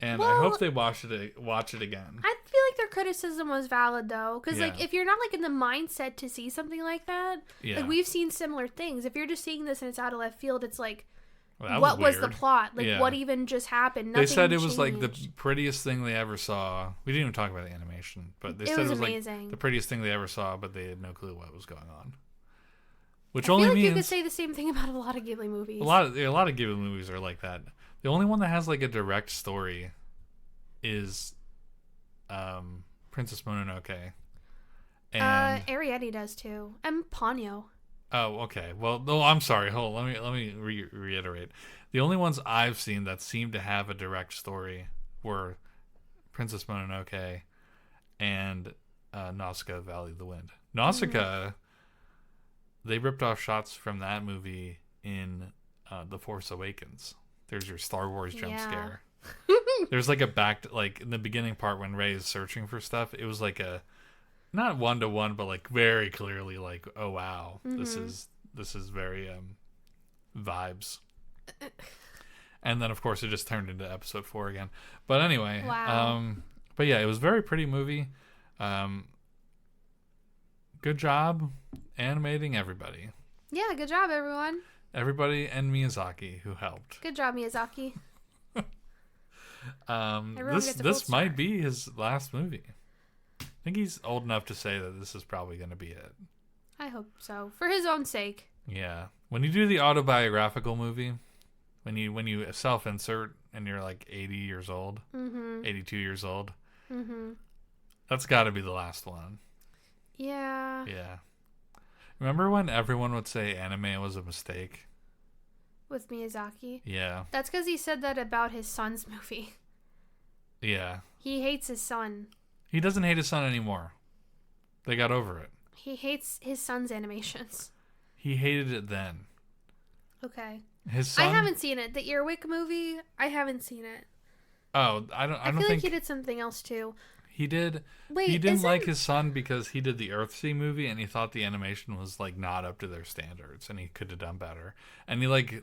and I hope they watch it again. I feel like their criticism was valid though, because like if you're not like in the mindset to see something like that, like we've seen similar things. If you're just seeing this and it's out of left field, it's like, what was the plot? Like what even just happened? Nothing they said it changed. Was like the prettiest thing they ever saw. We didn't even talk about the animation, but they said it was amazing. Like the prettiest thing they ever saw, but they had no clue what was going on. Which I only feel like means you could say the same thing about a lot of Ghibli movies. A lot of Ghibli movies are like that. The only one that has like a direct story is Princess Mononoke. And Arrietty does too, and Ponyo. Oh, okay. Well, no, I'm sorry. Hold on. Let me reiterate. The only ones I've seen that seem to have a direct story were Princess Mononoke and Nausicaa, Valley of the Wind. Nausicaa, they ripped off shots from that movie in The Force Awakens. There's your Star Wars jump scare. There's like like in the beginning part when Rey is searching for stuff, it was like a not 1-to-1, but like very clearly like, oh wow, this is very vibes. And then of course it just turned into episode 4 again. But anyway, but yeah, it was a very pretty movie. Good job animating everybody. Yeah, good job everyone. Everybody and Miyazaki who helped. Good job, Miyazaki. This might be his last movie. I think he's old enough to say that this is probably going to be it. I hope so, for his own sake. Yeah, when you do the autobiographical movie, when you self-insert and you're like 80 years old, 82 years old, that's got to be the last one. Yeah. Yeah. Remember when everyone would say anime was a mistake? With Miyazaki? Yeah. That's because he said that about his son's movie. Yeah. He hates his son. He doesn't hate his son anymore. They got over it. He hates his son's animations. He hated it then. Okay. His son... I haven't seen it. The Earwig movie, I haven't seen it. Oh, I don't I feel like think he did something else too. he did. Wait, He didn't like his son because he did the Earthsea movie and he thought the animation was like not up to their standards and he could have done better. And he like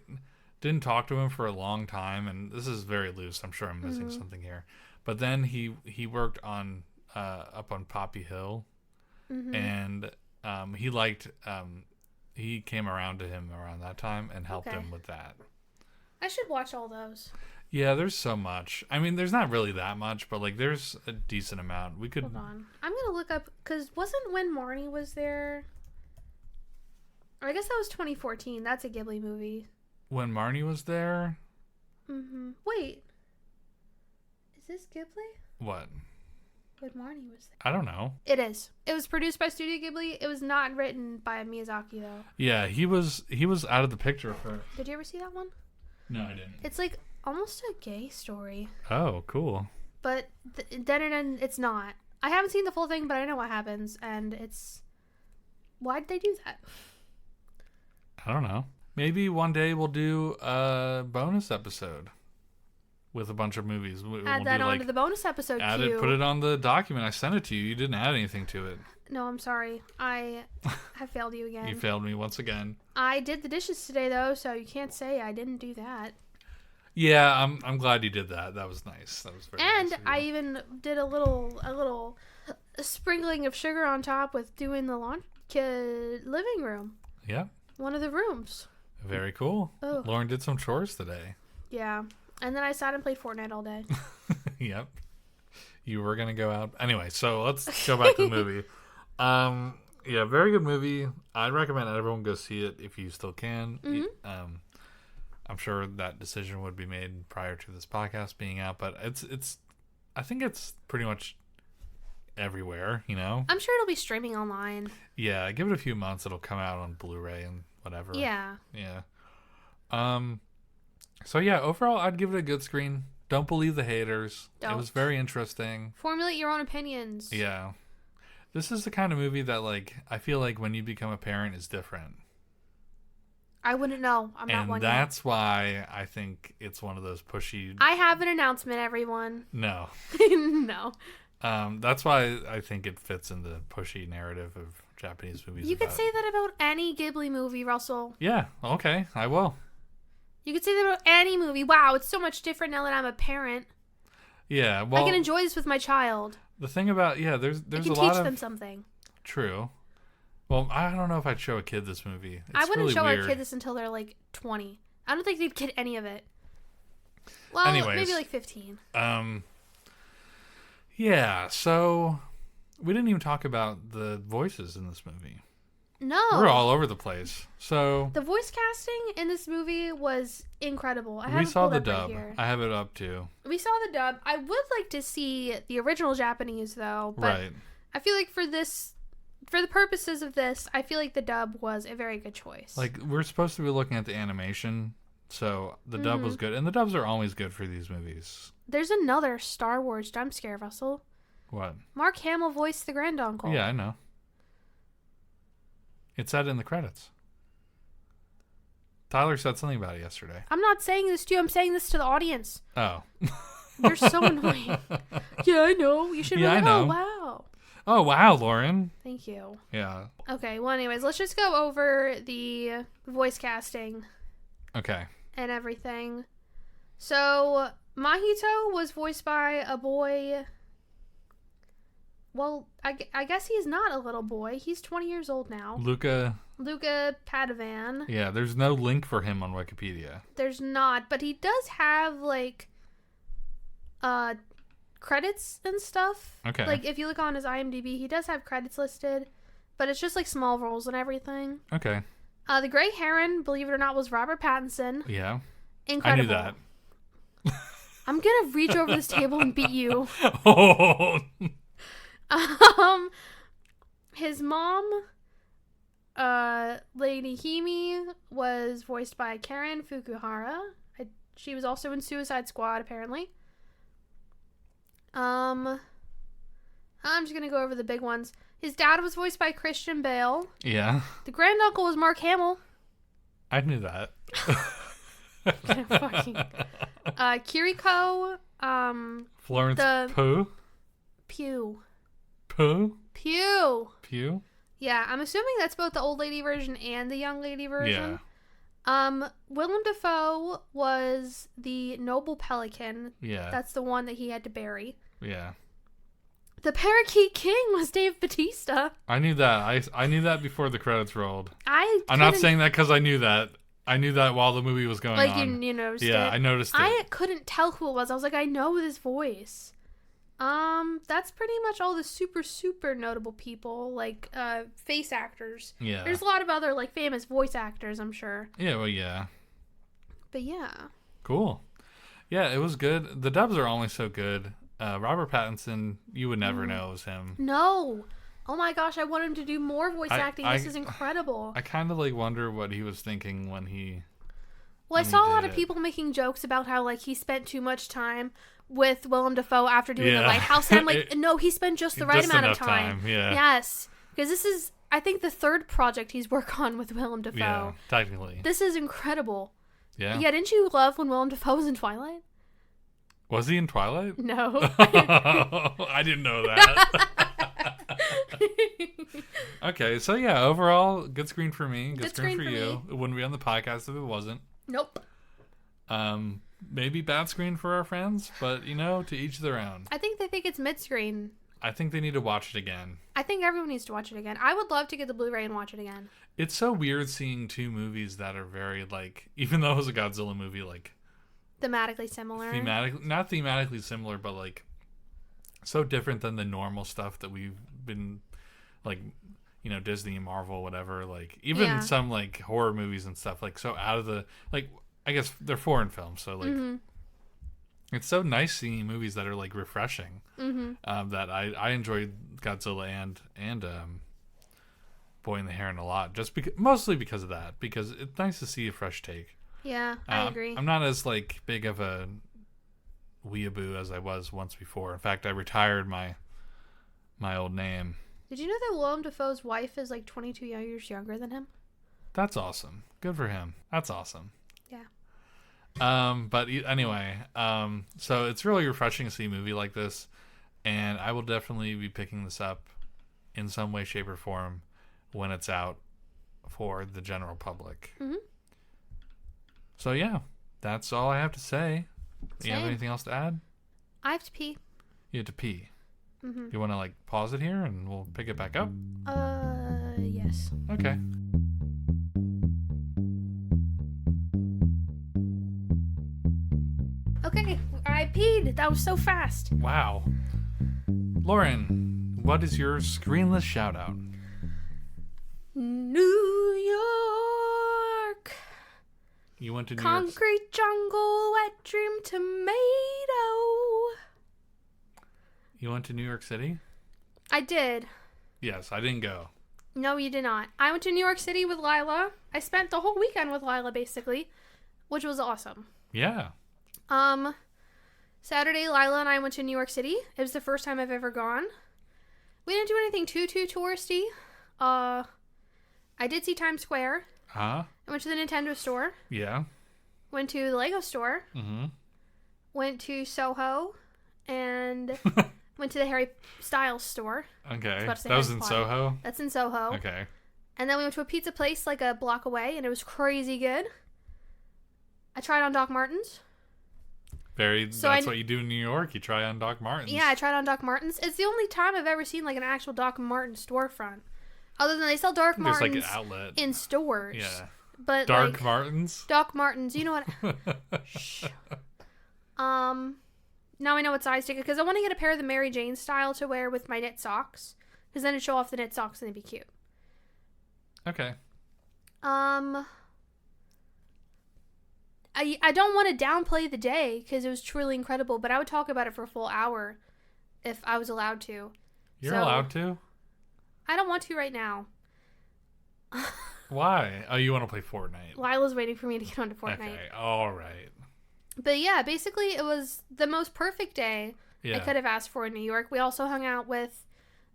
didn't talk to him for a long time. And this is very loose. I'm sure I'm missing something here. But then he worked on up on Poppy Hill, and he liked he came around to him around that time and helped him with that. I should watch all those. Yeah, there's so much. I mean, there's not really that much, but like there's a decent amount. We could Hold on. I'm going to look up, because wasn't When Marnie Was There? Or I guess that was 2014. That's a Ghibli movie. When Marnie Was There. Wait. Is this Ghibli? What? When Marnie Was There. I don't know. It is. It was produced by Studio Ghibli. It was not written by Miyazaki, though. Yeah, he was out of the picture for. Did you ever see that one? No, I didn't. It's like almost a gay story. Oh, cool. But then it's not. I haven't seen the full thing, but I know what happens, and it's... Why'd they do that? I don't know. Maybe one day we'll do a bonus episode with a bunch of movies. Add that onto the bonus episode queue. Put it on the document. I sent it to you. You didn't add anything to it. No, I'm sorry. I have failed you again. You failed me once again. I did the dishes today, though, so you can't say I didn't do that. Yeah, I'm glad you did that. That was nice. That was very and nice. I even did a little sprinkling of sugar on top with doing the living room. Yeah. One of the rooms. Very cool. Oh. Lauren did some chores today. Yeah. And then I sat and played Fortnite all day. Yep. You were going to go out. Anyway, so let's go back to the movie. Yeah, very good movie. I'd recommend everyone go see it if you still can. I'm sure that decision would be made prior to this podcast being out, but it's I think it's pretty much everywhere, you know? I'm sure it'll be streaming online. Yeah, give it a few months, it'll come out on Blu-ray and whatever. Yeah. Yeah. So yeah, overall I'd give it a good screen. Don't believe the haters. Don't. It was very interesting. Formulate your own opinions. Yeah. This is the kind of movie that like I feel like when you become a parent is different. I wouldn't know. I'm not one yet. And that's why I think it's one of those pushy... I have an announcement, everyone. No. No. That's why I think it fits in the pushy narrative of Japanese movies. You could say that about any Ghibli movie, Russell. Yeah, okay, I will. You could say that about any movie. Wow, it's so much different now that I'm a parent. Yeah, well... I can enjoy this with my child. The thing about... Yeah, there's a lot of... I can teach them something. True. Well, I don't know if I'd show a kid this movie. I wouldn't really show weird. our kid this until they're like 20. I don't think they'd get any of it. Well, Anyways, maybe like 15. Yeah, so we didn't even talk about the voices in this movie. No. We're all over the place. So the voice casting in this movie was incredible. We saw the dub. Right here. I have it up too. We saw the dub. I would like to see the original Japanese though, but right. I feel like for the purposes of this, I feel like the dub was a very good choice. Like, we're supposed to be looking at the animation, so the dub was good. And the dubs are always good for these movies. There's another Star Wars jump scare, Russell. What? Mark Hamill voiced the granduncle. Yeah, I know. It said in the credits. Tyler said something about it yesterday. I'm not saying this to you. I'm saying this to the audience. Oh. You're so annoying. Yeah, I know. You should be like, oh, wow. Oh, wow, Lauren. Thank you. Yeah. Okay, well, anyways, let's just go over the voice casting. Okay. And everything. So, Mahito was voiced by a boy. Well, I guess he's not a little boy. He's 20 years old now. Luca Padovan. Yeah, there's no link for him on Wikipedia. There's not, but he does have, like, credits and stuff. Okay. Like, if you look on his IMDb, he does have credits listed, but it's just, like, small roles and everything. Okay. The Grey Heron, believe it or not, was Robert Pattinson. Yeah. Incredible. I knew that. I'm gonna reach over this table and beat you. Oh. His mom, Lady Himi, was voiced by Karen Fukuhara. She was also in Suicide Squad, apparently. I'm just gonna go over the big ones. His dad was voiced by Christian Bale. Yeah. The granduncle was Mark Hamill. I knew that. Fucking. Kiriko Florence the- Pugh? Pugh. Pugh? Pugh. Pugh? Yeah, I'm assuming that's both the old lady version and the young lady version. Yeah. Willem Dafoe was the noble pelican. Yeah. That's the one that he had to bury. Yeah. The Parakeet King was Dave Bautista. I knew that. I knew that before the credits rolled. I'm not couldn't- saying that because I knew that. I knew that while the movie was going like on. you noticed Yeah, it. I noticed it. I couldn't tell who it was. I was like, I know this voice. That's pretty much all the super notable people, like face actors. Yeah. There's a lot of other like famous voice actors, I'm sure. Yeah, well, yeah. But yeah. Cool. Yeah, it was good. The dubs are only so good. Robert Pattinson, you would never know it was him. No. Oh my gosh, I want him to do more voice acting. This is incredible. I kind of like wonder what he was thinking when he. Well, I saw a lot did of it. people making jokes about how like he spent too much time with Willem Dafoe after doing Yeah. The Lighthouse. And I'm like, no, he spent just the right Just amount of enough time. Yeah. Yes. Because this is, I think, the third project he's worked on with Willem Dafoe. Yeah, technically. This is incredible. Yeah. Yeah, didn't you love when Willem Dafoe was in Twilight? Was he in Twilight? No. I didn't know that. Okay, so yeah, overall, good screen for me. Good screen for you. It wouldn't be on the podcast if it wasn't. Nope. Maybe bad screen for our friends, but to each their own. I think they think it's mid-screen. I think they need to watch it again. I think everyone needs to watch it again. I would love to get the Blu-ray and watch it again. It's so weird seeing two movies that are very even though it was a Godzilla movie, Thematically similar. not thematically similar, but so different than the normal stuff that we've been Disney and Marvel, whatever, even some horror movies and stuff, so out of the I guess they're foreign films, so it's so nice seeing movies that are refreshing. That I enjoyed Godzilla and Boy in the Heron a lot, mostly because of that, because it's nice to see a fresh take. Yeah, I agree. I'm not as big of a weeaboo as I was once before. In fact, I retired my old name. Did you know that Willem Dafoe's wife is 22 years younger than him? That's awesome. Good for him. That's awesome. Yeah. But anyway, so it's really refreshing to see a movie like this, and I will definitely be picking this up in some way, shape, or form when it's out for the general public. Mm-hmm. So yeah, that's all I have to say. Do you have Same. anything else to add? I have to pee. You have to pee. Mm-hmm. You want to pause it here and we'll pick it back up? Yes. Okay. Okay, I peed. That was so fast. Wow. Lauren, what is your screenless shout out? New York. You went to New York. Concrete jungle, wet dream tomato. You went to New York City? I did. Yes, I didn't go. No, you did not. I went to New York City with Lila. I spent the whole weekend with Lila, basically, which was awesome. Yeah. Saturday, Lila and I went to New York City. It was the first time I've ever gone. We didn't do anything too touristy. I did see Times Square. Huh? I went to the Nintendo store. Yeah. Went to the Lego store. Mm-hmm. Went to Soho. And went to the Harry Styles store. Okay. about to say That was Harry in Potter. Soho? That's in Soho. Okay. And then we went to a pizza place a block away, and it was crazy good. I tried on Doc Martens. That's what you do in New York? You try on Doc Martens? Yeah, I tried on Doc Martens. It's the only time I've ever seen an actual Doc Martens storefront. Other than they sell Doc There's Martens an outlet. in stores. Yeah. But Dark Martens? Doc Martens, you know what? Shh. Now I know what size to get, because I want to get a pair of the Mary Jane style to wear with my knit socks, because then it'd show off the knit socks and it'd be cute. Okay. I don't want to downplay the day because it was truly incredible, but I would talk about it for a full hour if I was allowed to. You're allowed to? I don't want to right now. Why? Oh, you want to play Fortnite? Lila's waiting for me to get onto Fortnite. Okay, all right. But yeah, basically it was the most perfect day I Yeah. could have asked for in New York. We also hung out with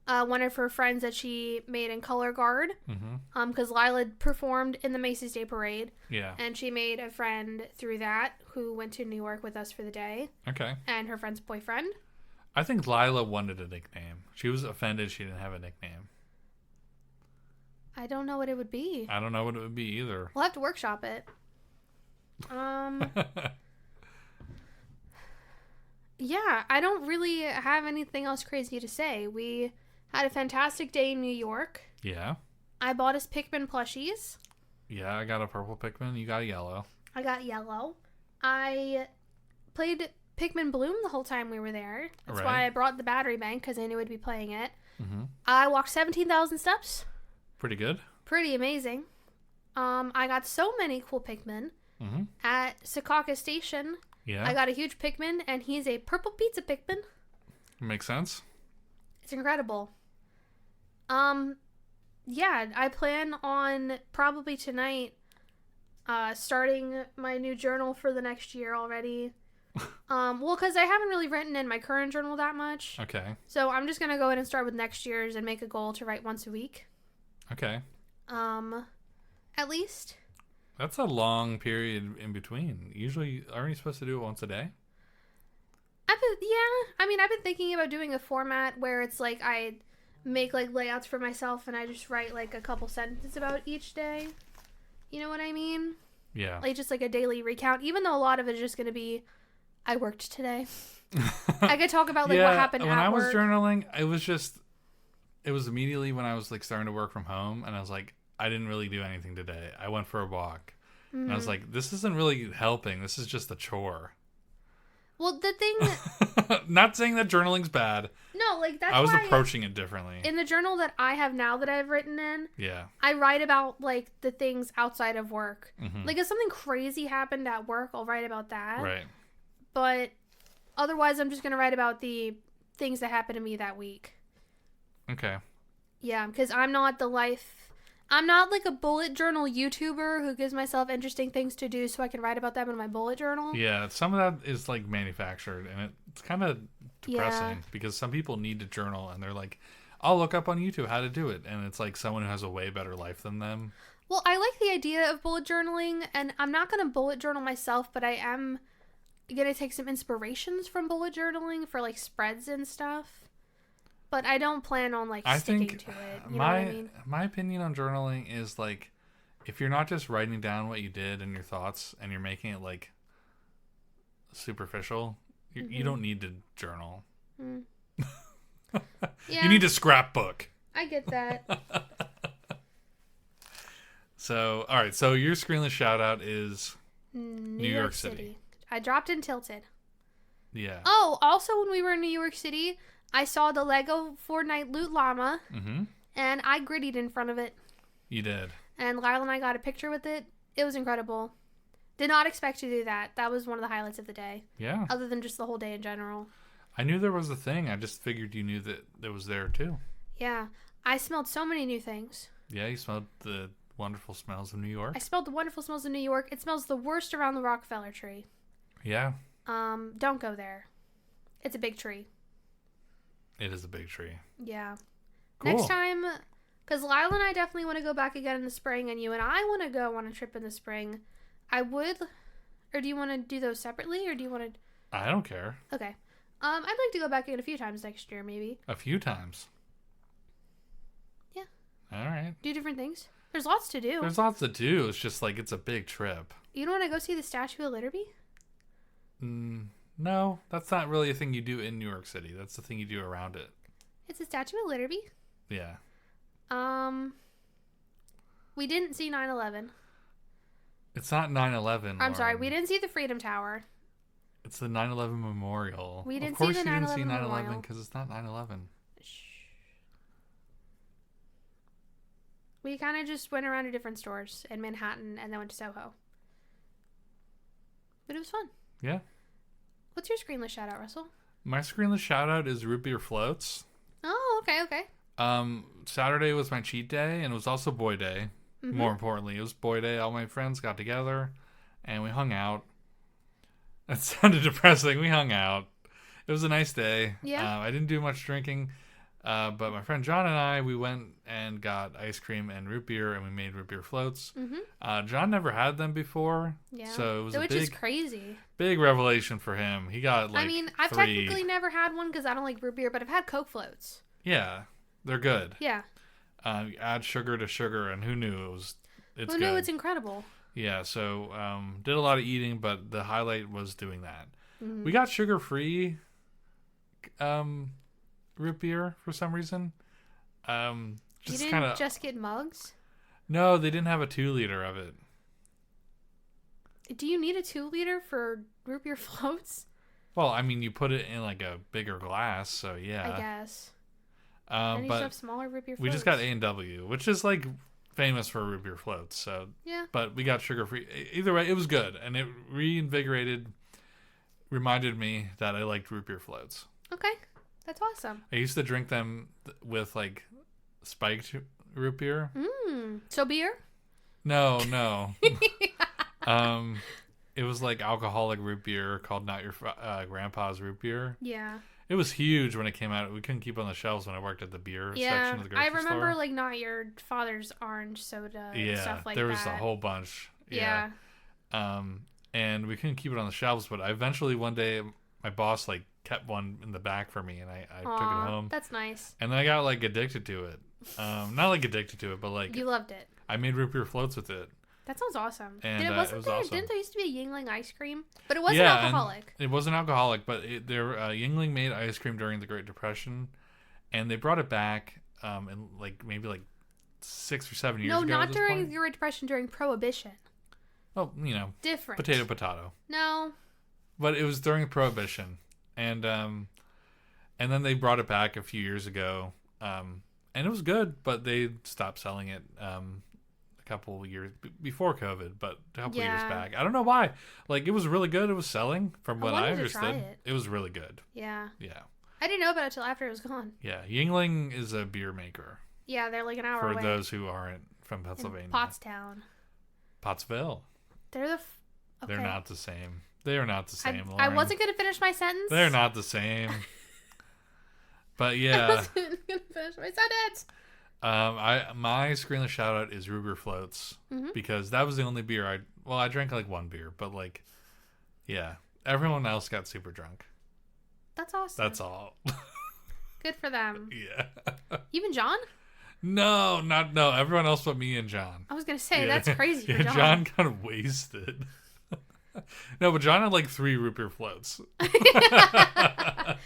one of her friends that she made in color guard. Mm-hmm. Because Lila performed in the Macy's Day Parade. Yeah. And she made a friend through that who went to New York with us for the day. Okay. And her friend's boyfriend. I think Lila wanted a nickname. She was offended she didn't have a nickname. I don't know what it would be. I don't know what it would be either. We'll have to workshop it. Yeah, I don't really have anything else crazy to say. We had a fantastic day in New York. Yeah. I bought us Pikmin plushies. Yeah, I got a purple Pikmin. You got a yellow. I got yellow. I played Pikmin Bloom the whole time we were there. That's why I brought the battery bank, because I knew I'd be playing it. Mm-hmm. I walked 17,000 steps. Pretty good. Pretty amazing. I got so many cool Pikmin. Mm-hmm. At Secaucus Station, yeah. I got a huge Pikmin, and he's a purple pizza Pikmin. Makes sense. It's incredible. Yeah, I plan on probably tonight starting my new journal for the next year already. Well, because I haven't really written in my current journal that much. Okay. So I'm just going to go in and start with next year's and make a goal to write once a week. Okay. At least. That's a long period in between. Usually, aren't you supposed to do it once a day? I've been thinking about doing a format where it's like I make like layouts for myself and I just write like a couple sentences about each day. You know what I mean? Yeah. Like just like a daily recount, even though a lot of it is just going to be, I worked today. I could talk about like what happened when at I was work. journaling, it was immediately when I was like starting to work from home, and I was like, I didn't really do anything today. I went for a walk. Mm-hmm. And I was like, this isn't really helping. This is just a chore. Well, the thing... Not saying that journaling's bad. No, like that's I was why approaching it differently. In the journal that I have now that I've written in, yeah, I write about like the things outside of work. Mm-hmm. Like if something crazy happened at work, I'll write about that. Right. But otherwise, I'm just going to write about the things that happened to me that week. Okay. Yeah, because I'm not like a bullet journal YouTuber who gives myself interesting things to do so I can write about them in my bullet journal. Yeah, some of that is like manufactured, and it's kind of depressing because some people need to journal and they're like, I'll look up on YouTube how to do it. And it's like someone who has a way better life than them. Well, I like the idea of bullet journaling, and I'm not going to bullet journal myself, but I am going to take some inspirations from bullet journaling for like spreads and stuff. But I don't plan on like sticking to it. You know what I mean? My opinion on journaling is like, if you're not just writing down what you did and your thoughts and you're making it like superficial, you don't need to journal. Mm. Yeah, you need a scrapbook. I get that. So, all right. So your screenless shout out is New York City. I dropped in Tilted. Yeah. Oh, also when we were in New York City, I saw the Lego Fortnite Loot Llama, and I grittied in front of it. You did. And Lyle and I got a picture with it. It was incredible. Did not expect to do that. That was one of the highlights of the day. Yeah. Other than just the whole day in general. I knew there was a thing. I just figured you knew that it was there too. Yeah. I smelled so many new things. Yeah, you smelled the wonderful smells of New York. I smelled the wonderful smells of New York. It smells the worst around the Rockefeller tree. Yeah. Don't go there. It's a big tree. It is a big tree. Yeah. Cool. Next time, because Lyle and I definitely want to go back again in the spring, and you and I want to go on a trip in the spring. I would, or do you want to do those separately, or do you want to? I don't care. Okay. I'd like to go back again a few times next year, maybe. A few times. Yeah. All right. Do different things. There's lots to do. There's lots to do. It's just like it's a big trip. You don't want to go see the Statue of Liberty? No, that's not really a thing you do in New York City. That's the thing you do around it. It's the Statue of Liberty. Yeah. We didn't see 9/11. It's not 9/11. I'm sorry, we didn't see the Freedom Tower. It's the 9/11 memorial. We didn't of course see the you didn't 9/11 see 9/11 memorial. because it's not 9/11. Shh. We kind of just went around to different stores in Manhattan and then went to Soho. But it was fun. Yeah. What's your screenless shout out, Russell? My screenless shout out is Root Beer Floats. Oh, okay. Saturday was my cheat day, and it was also boy day. Mm-hmm. More importantly, it was boy day. All my friends got together, and we hung out. That sounded depressing. We hung out. It was a nice day. Yeah. I didn't do much drinking. But my friend John and I, we went and got ice cream and root beer, and we made root beer floats. John never had them before, so it was which is crazy. Big revelation for him. He got like. I mean, I've technically never had one because I don't like root beer, but I've had Coke floats. Yeah, they're good. Yeah. You add sugar to sugar, and who knew it's who knew? It's incredible. Yeah, so did a lot of eating, but the highlight was doing that. We got sugar-free root beer for some reason. You didn't just get mugs? No, they didn't have a 2-liter of it. Do you need a 2-liter for root beer floats? Well, I mean, you put it in like a bigger glass, so yeah. I guess. And you but should have smaller root beer floats. We just got A&W, which is like famous for root beer floats. So yeah. But we got sugar-free. Either way, it was good, and it reminded me that I liked root beer floats. Okay. That's awesome. I used to drink them with like spiked root beer. So beer? No. It was like alcoholic root beer called Not Your Grandpa's Root Beer. Yeah. It was huge when it came out. We couldn't keep it on the shelves when I worked at the beer section of the grocery store. I remember like Not Your Father's Orange Soda and stuff like that. Yeah, there was a whole bunch. Yeah. And we couldn't keep it on the shelves, but eventually one day my boss like kept one in the back for me, and I took it home. That's nice. And then I got like addicted to it. Not like addicted to it, but like you loved it. I made root beer floats with it. That sounds awesome. And it was awesome. Didn't there used to be a Yingling ice cream? But it wasn't alcoholic. It wasn't alcoholic, but Yingling made ice cream during the Great Depression, and they brought it back in like maybe like 6 or 7 years ago. No, not during the Great Depression. During Prohibition. Oh, you know, different. Potato. No. But it was during Prohibition, and then they brought it back a few years ago, and it was good, but they stopped selling it a couple years before COVID, but a couple years back. I don't know why. Like, it was really good. It was selling, from what I understood. It was really good. Yeah. Yeah. I didn't know about it until after it was gone. Yeah. Yingling is a beer maker. Yeah, they're like an hour away. For those who aren't from Pennsylvania. In Pottstown. Pottsville. They're They're not the same. They are not the same, Lauren. I wasn't going to finish my sentence. They're not the same. But yeah. I wasn't going to finish my sentence. My screenless shout out is root beer floats, because that was the only beer I drank like one beer, but like, yeah, everyone else got super drunk. That's awesome. That's all. Good for them. Yeah. Even John? No, everyone else but me and John. I was gonna say that's crazy for John. John kind of wasted. No, but John had like 3 root beer floats. He might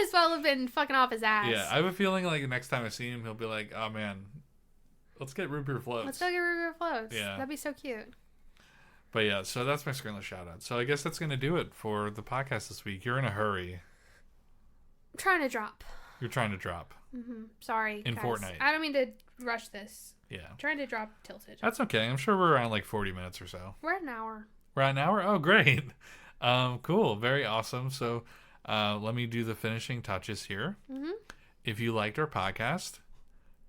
as well have been fucking off his ass. Yeah, I have a feeling like next time I see him, he'll be like, "Oh man, let's get root beer floats. Let's go get root beer floats. Yeah, that'd be so cute." But yeah, so that's my screenless shout out. So I guess that's gonna do it for the podcast this week. You're in a hurry. I'm trying to drop. You're trying to drop. Sorry, in guys. Fortnite. I don't mean to rush this. Yeah. I'm trying to drop Tilted. That's okay. I'm sure we're around like 40 minutes or so. We're at an hour. We're at an hour? Oh, great. Cool. Very awesome. So let me do the finishing touches here. If you liked our podcast,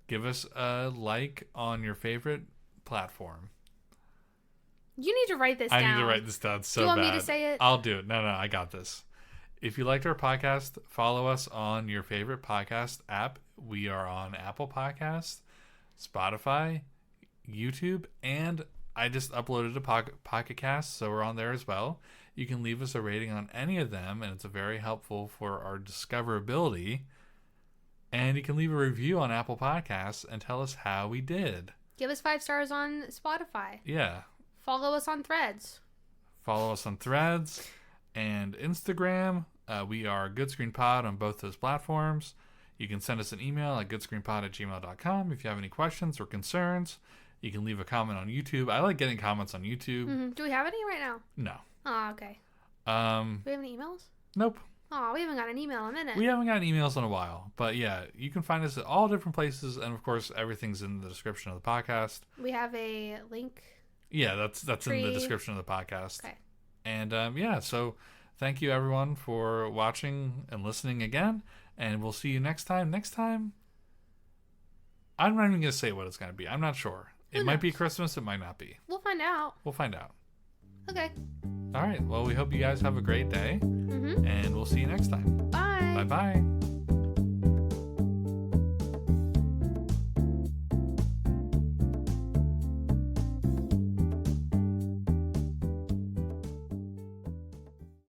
give us a like on your favorite platform. You need to write this down. I need to write this down so bad. Do you want me to say it? I'll do it. No, I got this. If you liked our podcast, follow us on your favorite podcast app. We are on Apple Podcasts, Spotify, YouTube, and I just uploaded a Pocket Cast, so we're on there as well. You can leave us a rating on any of them, and it's very helpful for our discoverability. And you can leave a review on Apple Podcasts and tell us how we did. Give us 5 stars on Spotify. Yeah. Follow us on Threads. And Instagram. We are Good Screen Pod on both those platforms. You can send us an email at goodscreenpod@gmail.com if you have any questions or concerns. You can leave a comment on YouTube. I like getting comments on YouTube. Do we have any right now? No. Oh, okay. Do we have any emails? Nope. Oh, we haven't got an email in a minute. We haven't gotten emails in a while. But yeah, you can find us at all different places. And of course, everything's in the description of the podcast. We have a link. Yeah, that's in the description of the podcast. Okay. And so thank you everyone for watching and listening again. And we'll see you next time. Next time, I'm not even going to say what it's going to be. I'm not sure. It might be Christmas. It might not be. We'll find out. Okay. All right. Well, we hope you guys have a great day. And we'll see you next time. Bye. Bye-bye.